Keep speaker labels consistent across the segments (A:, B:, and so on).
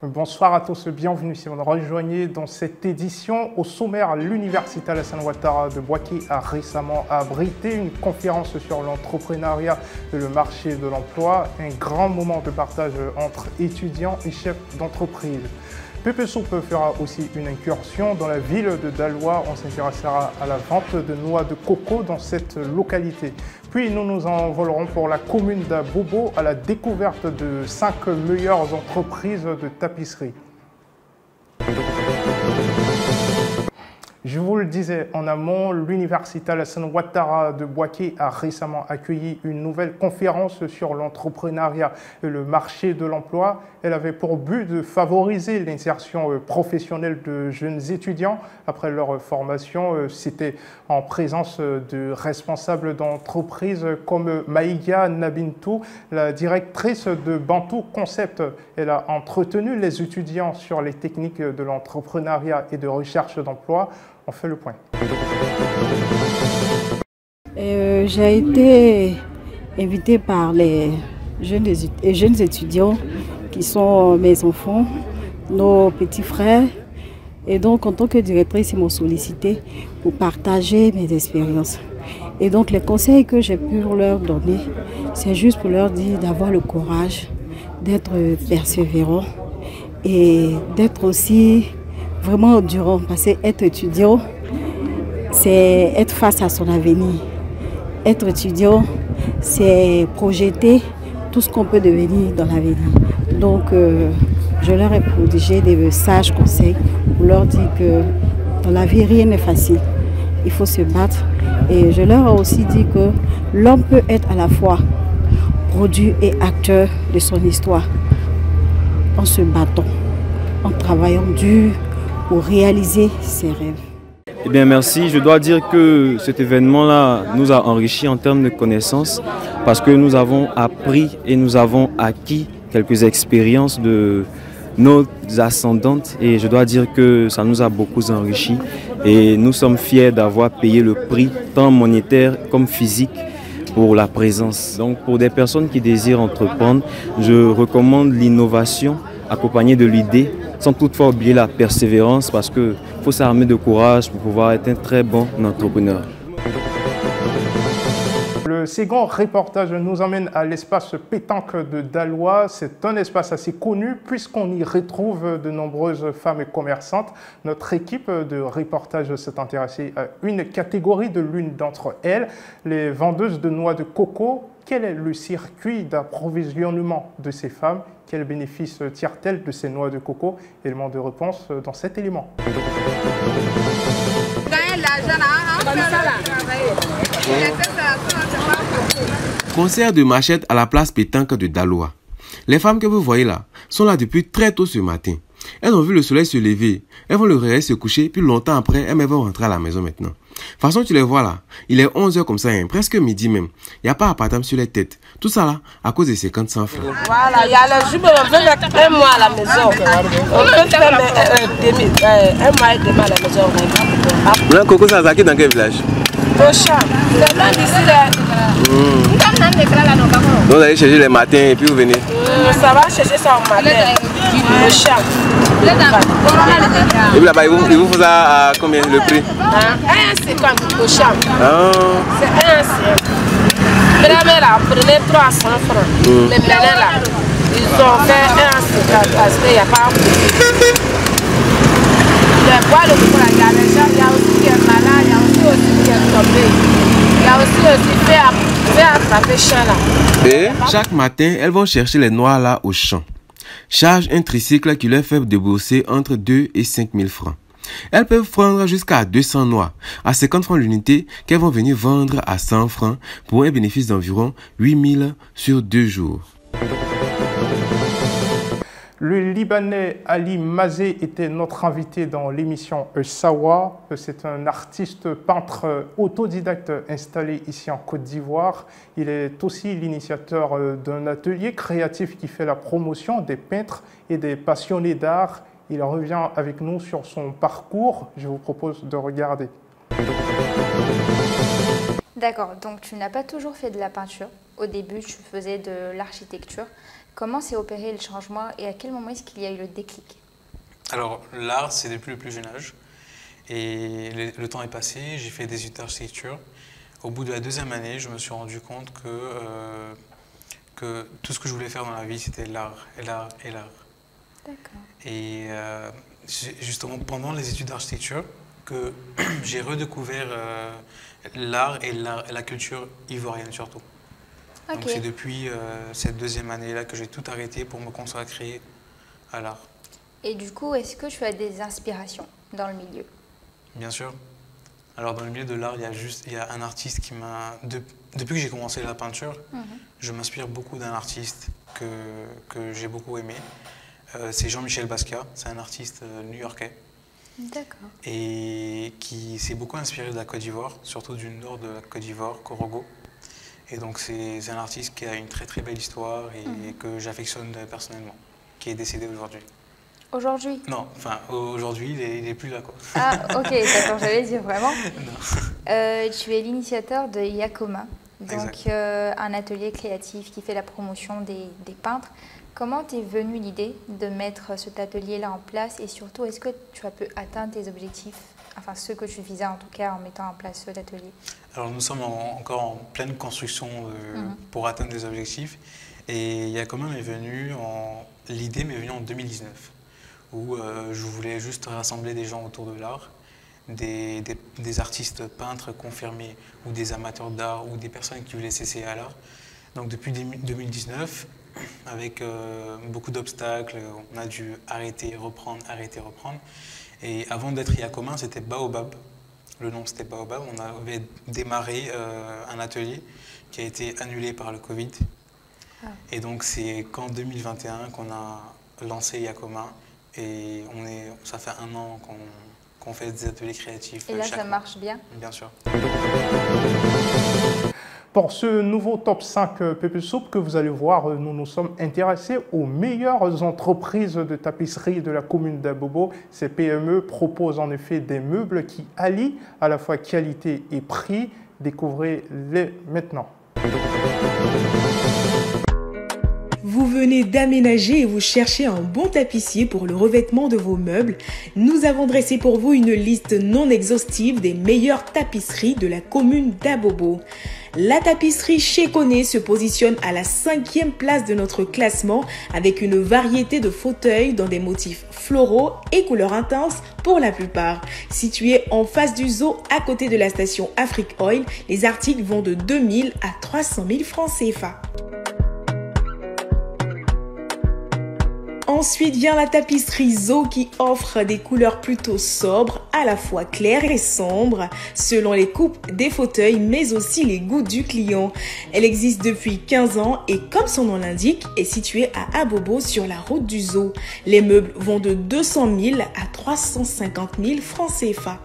A: Bonsoir à tous, bienvenue si vous nous rejoignez dans cette édition. Au sommaire, l'Université Alassane Ouattara de Bouaké a récemment abrité une conférence sur l'entrepreneuriat et le marché de l'emploi, un grand moment de partage entre étudiants et chefs d'entreprise. Pépé Soupe fera aussi une incursion dans la ville de Daloa. On s'intéressera à la vente de noix de coco dans cette localité. Puis nous nous envolerons pour la commune d'Abobo à la découverte de 5 meilleures entreprises de tapisserie. Je vous le disais en amont, l'Université Alassane Ouattara de Bouaké a récemment accueilli une nouvelle conférence sur l'entrepreneuriat et le marché de l'emploi. Elle avait pour but de favoriser l'insertion professionnelle de jeunes étudiants après leur formation. C'était en présence de responsables d'entreprises comme Maïga Nabintou, la directrice de Bantou Concept. Elle a entretenu les étudiants sur les techniques de l'entrepreneuriat et de recherche d'emploi. On fait le point.
B: J'ai été invitée par les jeunes étudiants qui sont mes enfants, nos petits frères. Et donc, en tant que directrice, ils m'ont sollicité pour partager mes expériences. Et donc, les conseils que j'ai pu leur donner, c'est juste pour leur dire d'avoir le courage, d'être persévérant et d'être aussi vraiment endurant, parce qu'être étudiant, c'est être face à son avenir. Être étudiant, c'est projeter tout ce qu'on peut devenir dans l'avenir. Donc, je leur ai prodigé des sages conseils pour leur dire que dans la vie, rien n'est facile. Il faut se battre. Et je leur ai aussi dit que l'homme peut être à la fois produit et acteur de son histoire en se battant, en travaillant dur, pour réaliser ses rêves.
C: Eh bien merci, je dois dire que cet événement-là nous a enrichis en termes de connaissances parce que nous avons appris et nous avons acquis quelques expériences de nos ascendantes et je dois dire que ça nous a beaucoup enrichis et nous sommes fiers d'avoir payé le prix tant monétaire comme physique pour la présence. Donc pour des personnes qui désirent entreprendre, je recommande l'innovation accompagnée de l'idée, sans toutefois oublier la persévérance parce qu'il faut s'armer de courage pour pouvoir être un très bon entrepreneur.
A: Le second reportage nous emmène à l'espace pétanque de Daloa. C'est un espace assez connu puisqu'on y retrouve de nombreuses femmes commerçantes. Notre équipe de reportage s'est intéressée à une catégorie de l'une d'entre elles, les vendeuses de noix de coco. Quel est le circuit d'approvisionnement de ces femmes? Quels bénéfices tirent-elles de ces noix de coco? Élément de réponse dans cet élément.
D: Concert de machette à la place pétanque de Daloa. Les femmes que vous voyez là sont là depuis très tôt ce matin. Elles ont vu le soleil se lever, elles vont le réveiller se coucher, puis longtemps après, elles vont rentrer à la maison maintenant. De toute façon, tu les vois là, il est 11 h comme ça, hein, presque midi même. Il n'y a pas à patame sur les têtes. Tout ça là, à cause de 50 francs.
E: Voilà, il y a le jumeau, on peut mettre un mois à la maison. On peut faire un mois et demi à la maison.
D: Le coco, ça a dans quel village?
E: Au champ. C'est loin d'ici là.
D: Donc vous allez chercher les matins et puis vous venez.
E: Ça va chercher ça au matin. Au champ.
D: Et puis là-bas, ils vous font ça à combien le prix?
E: 1,50 au champ. C'est 1,50. Mais là, prenez 300 francs. Les menés là, ils ont fait 1,50 parce qu'il n'y a pas de bois de coco. Il y a les gens, il y a aussi qui est malade, il y a aussi qui est tombé. Il y a aussi fait attraper champ là.
D: Et chaque matin, elles vont chercher les noix là au champ. Charge un tricycle qui leur fait débourser entre 2 et 5 000 francs. Elles peuvent prendre jusqu'à 200 noix à 50 francs l'unité qu'elles vont venir vendre à 100 francs pour un bénéfice d'environ 8 000 sur 2 jours.
A: Le Libanais Ali Mazé était notre invité dans l'émission Sawa. C'est un artiste peintre autodidacte installé ici en Côte d'Ivoire. Il est aussi l'initiateur d'un atelier créatif qui fait la promotion des peintres et des passionnés d'art. Il revient avec nous sur son parcours. Je vous propose de regarder.
F: D'accord, donc tu n'as pas toujours fait de la peinture. Au début, tu faisais de l'architecture. Comment s'est opéré le changement et à quel moment est-ce qu'il y a eu le déclic?
G: Alors, l'art, c'est depuis le plus jeune âge. Et le temps est passé, j'ai fait des études d'architecture. Au bout de la 2e année, je me suis rendu compte que tout ce que je voulais faire dans la vie, c'était l'art, et l'art, et l'art.
F: D'accord.
G: Et justement, pendant les études d'architecture, que j'ai redécouvert l'art et la culture ivoirienne surtout.
F: Ok.
G: Donc c'est depuis cette 2e année-là que j'ai tout arrêté pour me consacrer à l'art.
F: Et du coup, est-ce que tu as des inspirations dans le milieu?
G: Bien sûr. Alors dans le milieu de l'art, il y a un artiste qui m'a... Depuis que j'ai commencé la peinture, je m'inspire beaucoup d'un artiste que j'ai beaucoup aimé. C'est Jean-Michel Basquiat, c'est un artiste new-yorkais.
F: D'accord.
G: Et qui s'est beaucoup inspiré de la Côte d'Ivoire, surtout du nord de la Côte d'Ivoire, Korogo. Et donc c'est un artiste qui a une très très belle histoire et que j'affectionne personnellement, qui est décédé aujourd'hui.
F: Aujourd'hui?
G: Non, enfin aujourd'hui il est plus là quoi.
F: Ah ok, d'accord, j'allais dire vraiment.
G: Non.
F: Tu es l'initiateur de Yakoma, donc
G: Exact.
F: un atelier créatif qui fait la promotion des peintres. Comment t'es venue l'idée de mettre cet atelier-là en place et surtout, est-ce que tu as pu atteindre tes objectifs, enfin ceux que tu visais en tout cas en mettant en place cet atelier?
G: Alors nous sommes encore en pleine construction pour atteindre des objectifs et Yakoma m'est venu l'idée m'est venue en 2019 où je voulais juste rassembler des gens autour de l'art, des artistes peintres confirmés ou des amateurs d'art ou des personnes qui voulaient s'essayer à l'art. Donc depuis 2019, avec beaucoup d'obstacles, on a dû arrêter, reprendre. Et avant d'être Yakoma, c'était Baobab. Le nom c'était Baobab. On avait démarré un atelier qui a été annulé par le Covid. Ah. Et donc c'est qu'en 2021 qu'on a lancé Yakoma. Et ça fait 1 an qu'on fait des ateliers créatifs.
F: Et là ça marche bien?
G: Bien sûr.
A: Pour ce nouveau top 5 Pépé Soup que vous allez voir, nous nous sommes intéressés aux meilleures entreprises de tapisserie de la commune d'Abobo. Ces PME proposent en effet des meubles qui allient à la fois qualité et prix. Découvrez-les maintenant.
H: Vous venez d'aménager et vous cherchez un bon tapissier pour le revêtement de vos meubles. Nous avons dressé pour vous une liste non exhaustive des meilleures tapisseries de la commune d'Abobo. La tapisserie chez Koné se positionne à la 5e place de notre classement avec une variété de fauteuils dans des motifs floraux et couleurs intenses pour la plupart. Située en face du zoo à côté de la station Afrique Oil, les articles vont de 2000 à 300 000 francs CFA. Ensuite vient la tapisserie Zo qui offre des couleurs plutôt sobres, à la fois claires et sombres, selon les coupes des fauteuils, mais aussi les goûts du client. Elle existe depuis 15 ans et comme son nom l'indique, est située à Abobo sur la route du Zoo. Les meubles vont de 200 000 à 350 000 francs CFA.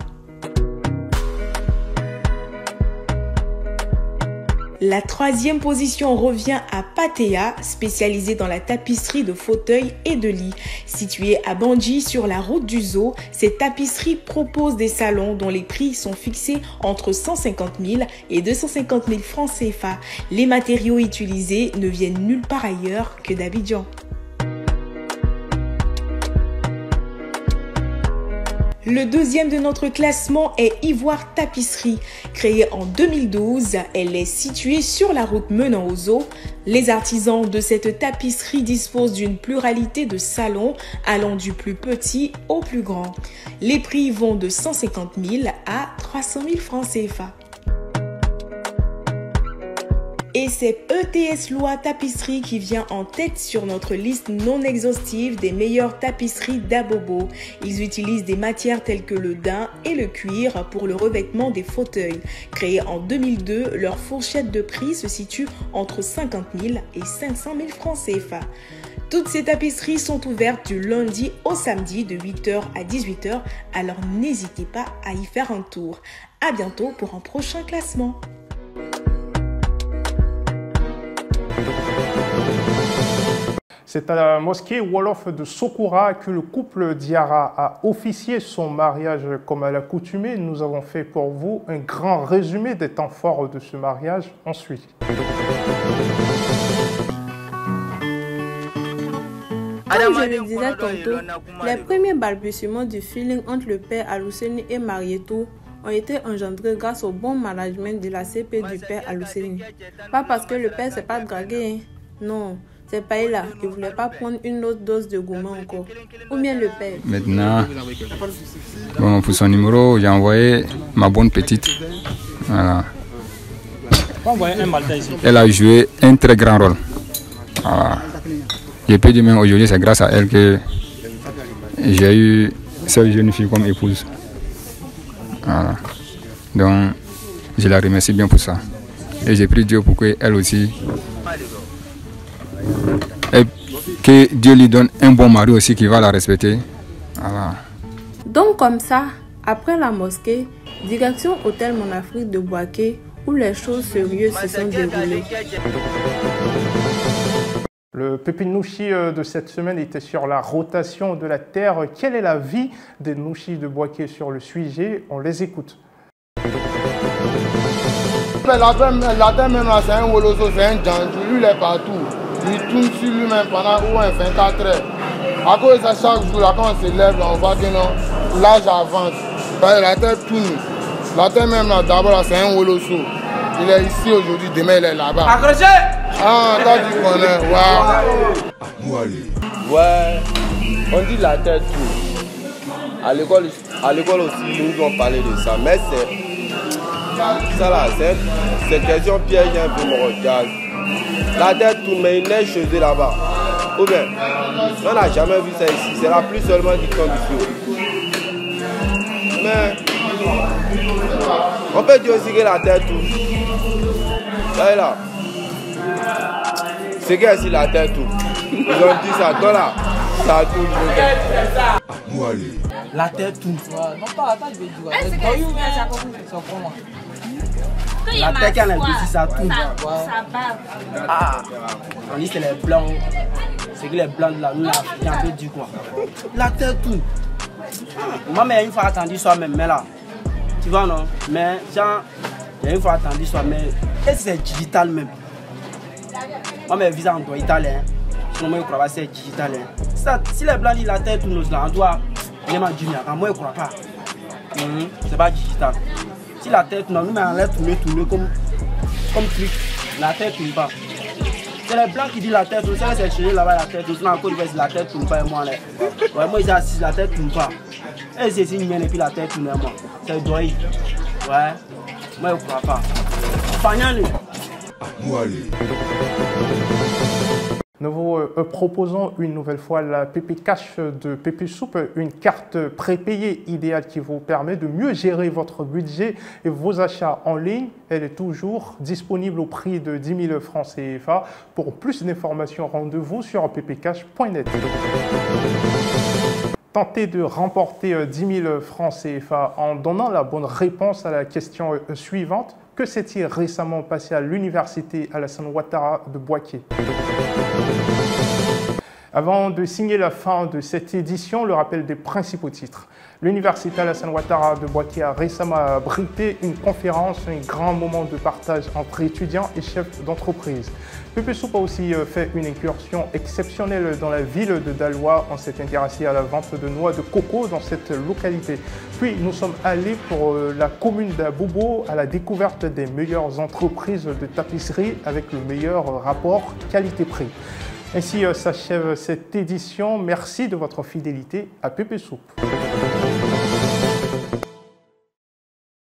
H: La 3e position revient à Patea, spécialisée dans la tapisserie de fauteuils et de lits. Située à Bandji sur la route du Zoo, cette tapisserie propose des salons dont les prix sont fixés entre 150 000 et 250 000 francs CFA. Les matériaux utilisés ne viennent nulle part ailleurs que d'Abidjan. Le 2e de notre classement est Ivoire Tapisserie. Créée en 2012, elle est située sur la route menant au zoo. Les artisans de cette tapisserie disposent d'une pluralité de salons allant du plus petit au plus grand. Les prix vont de 150 000 à 300 000 francs CFA. Et c'est ETS Loi Tapisserie qui vient en tête sur notre liste non exhaustive des meilleures tapisseries d'Abobo. Ils utilisent des matières telles que le daim et le cuir pour le revêtement des fauteuils. Créés en 2002, leur fourchette de prix se situe entre 50 000 et 500 000 francs CFA. Toutes ces tapisseries sont ouvertes du lundi au samedi de 8h à 18h, alors n'hésitez pas à y faire un tour. À bientôt pour un prochain classement.
A: C'est à la mosquée Wolof de Sokoura que le couple Diarra a officié son mariage comme à l'accoutumée. Nous avons fait pour vous un grand résumé des temps forts de ce mariage. On suit.
I: Comme je le disais tantôt, les premiers balbutiements du feeling entre le père Aluseni et Marietou ont été engendrés grâce au bon management de la CP du père Aluseni. Pas parce que le père s'est pas dragué, hein. Non, c'est pas là. Il voulait pas prendre une autre dose de gourmand encore. Ou bien le père.
J: Maintenant, bon, pour son numéro, j'ai envoyé ma bonne petite. Voilà. Elle a joué un très grand rôle. Voilà. Je peux dire même aujourd'hui, c'est grâce à elle que j'ai eu cette jeune fille comme épouse. Voilà. Donc, je la remercie bien pour ça. Et j'ai prié Dieu pour qu'elle aussi, et que Dieu lui donne un bon mari aussi qui va la respecter. Voilà.
I: Donc comme ça, après la mosquée, direction hôtel Mon Afrique de Bouaké, où les choses sérieuses se sont déroulées.
A: Le pépinouchi de cette semaine était sur la rotation de la terre. Quelle est la vie des nouchis de Bouaké sur le sujet? On les écoute.
K: La terre même là, c'est un woloso, c'est un djandjou, lui il est partout. Il tourne sur lui-même pendant au moins 24 heures. À cause de ça, chaque jour, là, quand on se lève, là, on voit que non, l'âge avance. La terre tourne. La terre même là, d'abord, c'est un woloso. Il est ici aujourd'hui, demain il est là-bas. Accroché! Ah, toi tu connais, ouais.
L: Ouais, on dit la terre tourne. À l'école aussi, ils nous ont parlé de ça. Mais c'est ça là, c'est question piège un peu mondiale. La terre tourne, mais il neige chez eux là-bas. Ou bien, on n'a jamais vu ça ici. C'est la pluie seulement qui tombe ici. Mais on peut dire aussi que la terre tourne. Ça là. C'est que si la terre tourne. Ils ont dit ça, toi là, ça tourne.
M: La terre tourne. Non, pas je vais dire. La terre qui a l'impression que ça tourne. Ah, on dit c'est les blancs. C'est que les blancs de la nous, il a un peu du quoi. La terre tourne. Moi, mais une fois attendu soi-même, mais là, tu vois non? Mais genre, il y a une fois attendu soi-même. Et c'est digital même. Moi, mais visa en droit italien. Sinon, moi, je crois que c'est digital. Si les blancs disent la terre tourne, on doit vraiment dire, moi, je ne crois pas. C'est pas digital. Si la tête, non, nous, mais on laisse tourner comme truc. La tête tourne pas. C'est les blancs qui disent la tête, c'est chez là-bas la tête, sinon encore ils disent la tête tourne pas et moi là. Ouais, moi ils assisent la tête tourne pas. Et c'est signe et puis la tête tourne moi. C'est droit. Ouais. Moi je crois pas. Fanyane.
A: Nous vous proposons une nouvelle fois la Pépé Cash de Pépé Soup, une carte prépayée idéale qui vous permet de mieux gérer votre budget et vos achats en ligne. Elle est toujours disponible au prix de 10 000 francs CFA. Pour plus d'informations, rendez-vous sur ppcash.net. Tentez de remporter 10 000 francs CFA en donnant la bonne réponse à la question suivante. Que s'est-il récemment passé à l'université Alassane Ouattara de Bouaké? Avant de signer la fin de cette édition, le rappel des principaux titres. L'université Alassane Ouattara de Bouaké a récemment abrité une conférence, un grand moment de partage entre étudiants et chefs d'entreprise. Pépé Soup a aussi fait une incursion exceptionnelle dans la ville de Daloa. On s'est intéressé à la vente de noix de coco dans cette localité. Puis nous sommes allés pour la commune d'Abobo à la découverte des meilleures entreprises de tapisserie avec le meilleur rapport qualité-prix. Ainsi s'achève cette édition. Merci de votre fidélité à Pépé Soup.